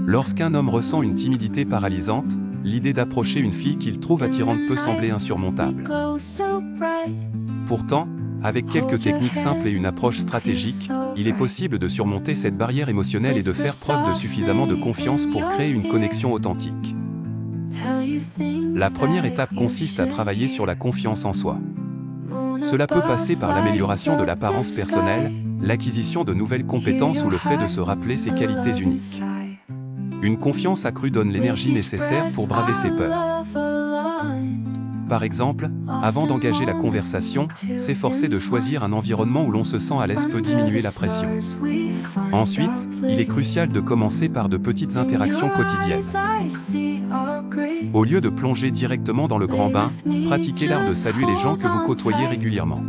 Lorsqu'un homme ressent une timidité paralysante, l'idée d'approcher une fille qu'il trouve attirante peut sembler insurmontable. Pourtant, avec quelques techniques simples et une approche stratégique, il est possible de surmonter cette barrière émotionnelle et de faire preuve de suffisamment de confiance pour créer une connexion authentique. La première étape consiste à travailler sur la confiance en soi. Cela peut passer par l'amélioration de l'apparence personnelle, l'acquisition de nouvelles compétences ou le fait de se rappeler ses qualités uniques. Une confiance accrue donne l'énergie nécessaire pour braver ses peurs. Par exemple, avant d'engager la conversation, s'efforcer de choisir un environnement où l'on se sent à l'aise peut diminuer la pression. Ensuite, il est crucial de commencer par de petites interactions quotidiennes. Au lieu de plonger directement dans le grand bain, pratiquez l'art de saluer les gens que vous côtoyez régulièrement.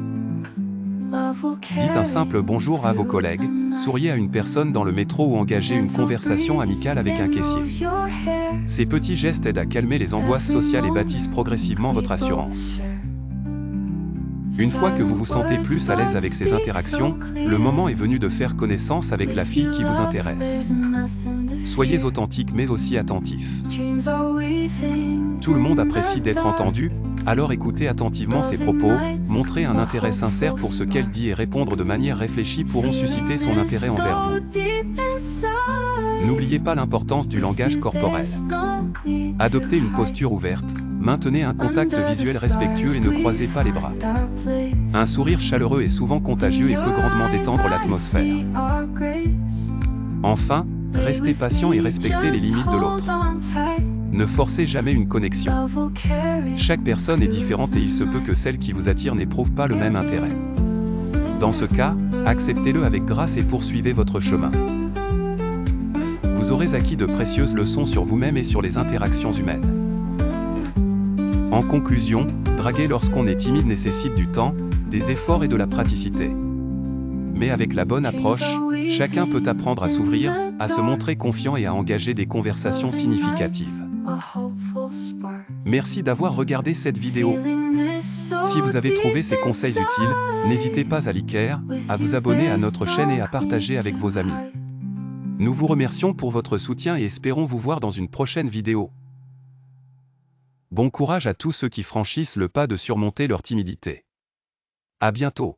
Dites un simple bonjour à vos collègues, souriez à une personne dans le métro ou engagez une conversation amicale avec un caissier. Ces petits gestes aident à calmer les angoisses sociales et bâtissent progressivement votre assurance. Une fois que vous vous sentez plus à l'aise avec ces interactions, le moment est venu de faire connaissance avec la fille qui vous intéresse. Soyez authentique mais aussi attentif. Tout le monde apprécie d'être entendu, alors écoutez attentivement ses propos, montrez un intérêt sincère pour ce qu'elle dit et répondre de manière réfléchie pourront susciter son intérêt envers vous. N'oubliez pas l'importance du langage corporel. Adoptez une posture ouverte, maintenez un contact visuel respectueux et ne croisez pas les bras. Un sourire chaleureux est souvent contagieux et peut grandement détendre l'atmosphère. Enfin, restez patient et respectez les limites de l'autre. Ne forcez jamais une connexion. Chaque personne est différente et il se peut que celle qui vous attire n'éprouve pas le même intérêt. Dans ce cas, acceptez-le avec grâce et poursuivez votre chemin. Vous aurez acquis de précieuses leçons sur vous-même et sur les interactions humaines. En conclusion, draguer lorsqu'on est timide nécessite du temps, des efforts et de la praticité. Mais avec la bonne approche, chacun peut apprendre à s'ouvrir, à se montrer confiant et à engager des conversations significatives. Merci d'avoir regardé cette vidéo. Si vous avez trouvé ces conseils utiles, n'hésitez pas à liker, à vous abonner à notre chaîne et à partager avec vos amis. Nous vous remercions pour votre soutien et espérons vous voir dans une prochaine vidéo. Bon courage à tous ceux qui franchissent le pas de surmonter leur timidité. À bientôt.